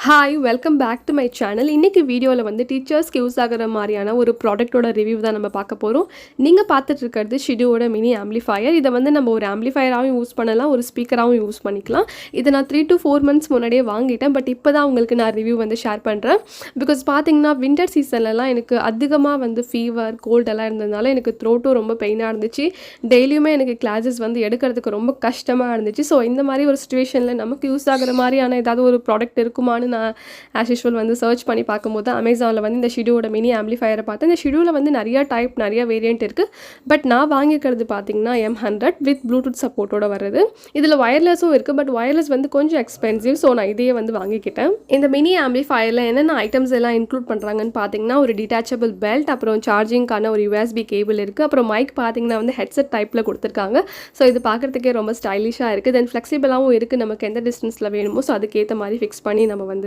Hi welcome back to my channel. இன்றைக்கி வீடியோவில் வந்து டீச்சர்ஸ்க்கு யூஸ் ஆகிற மாதிரியான ஒரு ப்ராடக்ட்டோட ரிவ்யூ தான் நம்ம பார்க்க போகிறோம். நீங்கள் பார்த்துட்டு இருக்கிறது ஷிடுவோட மினி ஆம்ப்ளிஃபையர். இதை வந்து நம்ம ஒரு ஆம்ப்ளிஃபையராகவும் யூஸ் பண்ணலாம், ஒரு ஸ்பீக்கராகவும் யூஸ் பண்ணிக்கலாம். இதை நான் 3 to 4 months முன்னாடியே வாங்கிட்டேன். பட் இப்போ தான் உங்களுக்கு நான் ரிவ்யூ வந்து ஷேர் பண்ணுறேன். பிகாஸ் பார்த்தீங்கன்னா வின்டர் சீசன்லலாம் எனக்கு அதிகமாக வந்து ஃபீவர் கோல்டெல்லாம் இருந்ததுனால எனக்கு த்ரோட்டும் ரொம்ப பெயினாக இருந்துச்சு. டெய்லியுமே எனக்கு கிளாஸஸ் வந்து எடுக்கிறதுக்கு ரொம்ப கஷ்டமாக இருந்துச்சு. ஸோ இந்த மாதிரி ஒரு சுச்சுவேஷனில் நமக்கு யூஸ் ஆகிற மாதிரியான ஏதாவது ஒரு ப்ராடக்ட் இருக்குமான்னு நான் ஆஸ் யூஷுவல் வந்து சர்ச் பண்ணி பார்க்கும்போது அமேசானில் வந்து இந்த ஷிடுவோட மினி ஆம்ப்ளிஃபையரை பார்த்தேன். இந்த ஷிடுவில் வந்து நிறைய டைப் நிறைய வேரியண்ட் இருக்குது. பட் நான் வாங்கிக்கிறது பார்த்தீங்கன்னா M100 வித் ப்ளூடூத் சப்போர்ட்டோட வருது. இதில் வயர்லெஸும் இருக்குது. பட் வயர்லெஸ் வந்து கொஞ்சம் எக்ஸ்பென்சிவ். ஸோ நான் இதையே வந்து வாங்கிக்கிட்டேன். இந்த மினி ஆம்ப்ளிஃபையரில் என்னென்ன ஐட்டம்ஸ் எல்லாம் இன்க்ளூட் பண்ணுறாங்கன்னு பார்த்தீங்கன்னா ஒரு டிட்டாச்சபிள் பெல்ட், அப்புறம் சார்ஜிங்கான ஒரு USB கேபிள் இருக்குது. அப்புறம் மைக் பார்த்தீங்கன்னா வந்து ஹெட்செட் டைப்பில் கொடுத்துருக்காங்க. ஸோ இது பார்க்குறதுக்கே ரொம்ப ஸ்டைலிஷாக இருக்குது. தென் ஃப்ளெக்சிபிளாகவும் இருக்குது. நமக்கு எந்த டிஸ்டன்ஸில் வேணுமோ ஸோ அதுக்கேற்ற மாதிரி ஃபிக்ஸ் பண்ணி நம்ம வந்து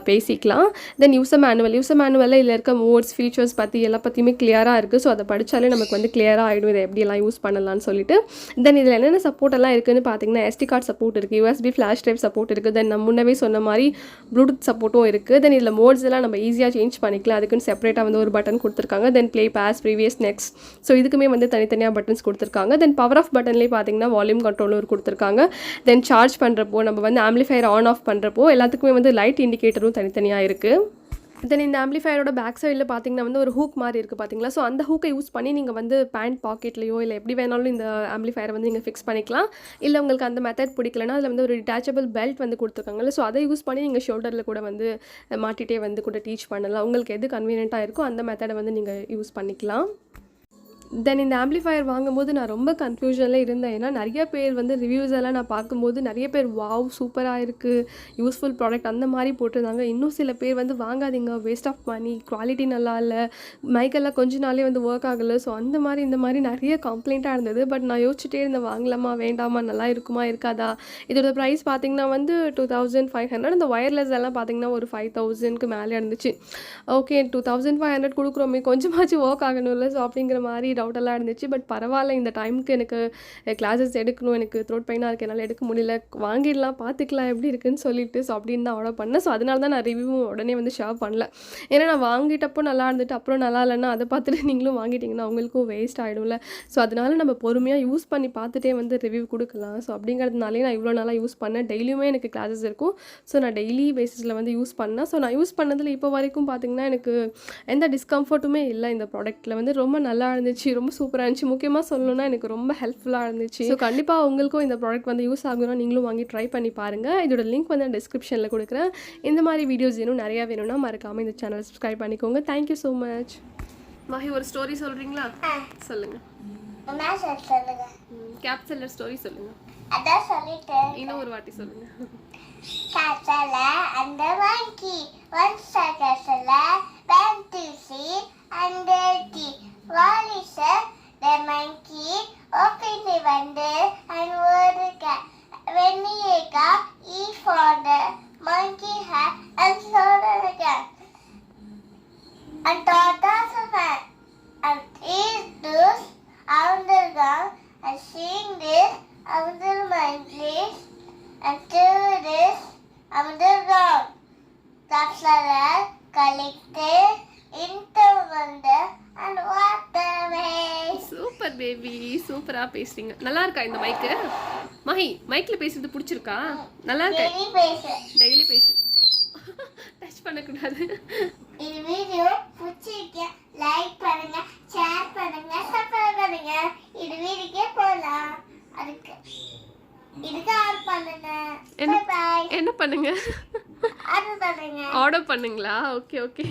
பேசிக்கலாம். தென் யூசர் மேனுவலில் இதில் இருக்க மோட்ஸ் ஃபீச்சர்ஸ் பற்றி எல்லா பற்றியுமே கிளியராக இருக்குது. ஸோ அதை படித்தாலே நமக்கு வந்து கிளியராக ஆகிடும் இதை எப்படியெல்லாம் யூஸ் பண்ணலாம்னு சொல்லிட்டு. தென் இதில் என்னென்ன சப்போர்ட் எல்லாம் இருக்குதுன்னு பார்த்தீங்கன்னா SD கார்டு சப்போர்ட் இருக்குது, USB ஃப்ளாஷ் ட்ரைவ் சப்போர்ட் இருக்குது. தென் நம்ம முன்னவே சொன்ன மாதிரி ப்ளூடூத் சப்போர்ட்டும் இருக்குது. தென் இதில் மோட்ஸ் எல்லாம் நம்ம ஈஸியாக சேஞ்ச் பண்ணிக்கலாம். அதுக்குன்னு செப்பரேட்டாக வந்து ஒரு பட்டன் கொடுத்துருக்காங்க. தென் play pause previous next so இதுக்குமே வந்து தனித்தனியாக பட்டன்ஸ் கொடுத்துருக்காங்க. தென் பவர் ஆஃப் பட்டன்லேயே பார்த்தீங்கன்னா வால்யூம் கண்ட்ரோலர் கொடுத்துருக்காங்க. தென் சார்ஜ் பண்ணுறப்போ நம்ம வந்து ஆம்ப்ளிஃபையர் ஆன் ஆஃப் பண்ணுறப்போ எல்லாத்துக்குமே வந்து லைட் இண்டிகேட்டரும் தனித்தனியாக இருக்குது. தென் இந்த ஆம்ப்ளிஃபையரோட பேக் சைடில் பார்த்தீங்கன்னா வந்து ஒரு ஹூக் மாதிரி இருக்குது பார்த்தீங்களா. ஸோ அந்த ஹூக்கை யூஸ் பண்ணி நீங்கள் வந்து பேண்ட் பாக்கெட்லையோ இல்லை எப்படி வேணாலும் இந்த ஆம்ப்ளிஃபையரை வந்து நீங்கள் ஃபிக்ஸ் பண்ணிக்கலாம். இல்லை உங்களுக்கு அந்த மெத்தட் பிடிக்கலனா அதில் வந்து ஒரு டிட்டாச்சபிள் பெல்ட் வந்து கொடுத்துருக்காங்கல்ல. ஸோ அதை யூஸ் பண்ணி நீங்கள் ஷோல்டரில் கூட வந்து மாட்டிகிட்டே வந்து கூட டீச் பண்ணலாம். உங்களுக்கு எது கன்வீனியண்ட்டாக இருக்கோ அந்த மெத்தடை வந்து நீங்கள் யூஸ் பண்ணிக்கலாம். தென் இந்த ஆம்ப்ளிஃபையர் வாங்கும்போது நான் ரொம்ப கன்ஃபியூஷனில் இருந்தேன். ஏன்னா நிறைய பேர் வந்து ரிவ்யூஸ் எல்லாம் நான் பார்க்கும்போது நிறைய பேர் வாவ் சூப்பராக இருக்குது, யூஸ்ஃபுல் ப்ராடக்ட் அந்த மாதிரி போட்டிருந்தாங்க. இன்னும் சில பேர் வந்து வாங்காதீங்க, வேஸ்ட் ஆஃப் மணி, குவாலிட்டி நல்லா இல்லை, மைக்கெல்லாம் கொஞ்ச நாளே வந்து ஒர்க் ஆகலை. ஸோ அந்த மாதிரி இந்த மாதிரி நிறைய கம்ப்ளைண்ட்டாக இருந்தது. பட் நான் யோசிச்சுட்டே இருந்தேன் வாங்கலாமா வேண்டாமா, நல்லா இருக்குமா இருக்காதா. இதோட ப்ரைஸ் பார்த்திங்கன்னா வந்து 2500. இந்த ஒயர்லெஸ் எல்லாம் பார்த்திங்கன்னா ஒரு 5000க்கு மேலே இருந்துச்சு. ஓகே 2500 கொடுக்குறோமே கொஞ்சமாச்சும் ஒர்க் ஆகணும்ல. ஸோ அப்படிங்கிற மாதிரி டவுட்டெல்லாம் இருந்துச்சு. பட் பரவாயில்ல, இந்த டைமுக்கு எனக்கு கிளாஸஸ் எடுக்கணும், எனக்கு த்ரோட் பெயினாக இருக்குது, என்னால் எடுக்க முடியல, வாங்கிடலாம் பார்த்துக்கலாம் எப்படி இருக்குன்னு சொல்லிட்டு ஸோ அப்படின்னு தான் ஆர்டர் பண்ணேன். ஸோ அதனால தான் நான் ரிவ்யூ உடனே வந்து ஷேர் பண்ணல. ஏன்னா நான் வாங்கிட்டப்போ நல்லா இருந்துட்டு அப்புறம் நல்லா இல்லைன்னா அதை பார்த்துட்டு நீங்களும் வாங்கிட்டிங்கன்னா அவங்களுக்கும் வேஸ்ட் ஆகிடும்ல. ஸோ அதனால நம்ம பொறுமையாக யூஸ் பண்ணி பார்த்துட்டே வந்து ரிவ்யூ கொடுக்கலாம். ஸோ அப்படிங்கிறதுனாலே நான் இவ்வளோ நாளாக யூஸ் பண்ணேன். டெய்லியுமே எனக்கு கிளாஸஸ் இருக்கும். ஸோ நான் டெய்லி பேசிஸில் வந்து யூஸ் பண்ணேன். ஸோ நான் யூஸ் பண்ணதில் இப்போ வரைக்கும் பார்த்திங்கன்னா எனக்கு எந்த டிஸ்கம்ஃபர்ட்டுமே இல்லை. இந்த ப்ராடக்ட்டில் வந்து ரொம்ப நல்லா இருந்துச்சு, ரொம்ப சூப்பராக இருந்துச்சு. முக்கியமாக சொல்லணும்னா எனக்கு ரொம்ப ஹெல்ப்ஃபுல்லாக இருந்துச்சு. ஸோ கண்டிப்பாக உங்களுக்கும் இந்த ப்ராடக்ட் வந்து யூஸ் ஆகும்னா நீங்களும் வாங்கி ட்ரை பண்ணி பாருங்கள். இதோட லிங்க் வந்து நான் டிஸ்கிரிப்ஷனில் கொடுக்குறேன். இந்த மாதிரி வீடியோஸ் இன்னும் நிறையா வேணும்னா மறக்காமல் இந்த சேனலை சப்ஸ்கிரைப் பண்ணிக்கோங்க. Thank you so much. மாஹி ஒரு ஸ்டோரி சொல்கிறீங்களா? சொல்லுங்கள். கேப்சலர் ஸ்டோரி சொல்லுங்கள். அதான் சொல்லிட்டேன், இன்னும் ஒரு வாட்டி சொல்லுங்கள். கேப்சல அந்த வாங்கி ஒன் சகசல பேண்டிசி அந்த டி வாலிச the monkey openly வந்து and word வெண்ணியேகா e for the monkey had and so again and thought of it and is this under ground and seeing this under my place and to this under ground capsule collected into wonder and water way. Super baby, சூப்பராக பேசுறீங்க. நல்லா இருக்கா இந்த மைக்கு? மஹி மைக்கில் பேசுறது பிடிச்சிருக்கா? நல்லா இருக்கா? டெய்லி பேசு. டச் பண்ணக்கூடாது. இந்த வீடியோ பிடிச்சிருக்கா லைக் பண்ணுங்க, ஷேர் பண்ணுங்க, சப்ஸ்கிரைப் பண்ணுங்க. இது வீடியோக்கே போகலாம். இதுக்கு ஆர்டர் பண்ணுங்க. என்ன பண்ணுங்க? ஆர்டர் பண்ணுங்க. ஆர்டர் பண்ணுங்களா? Okay okay.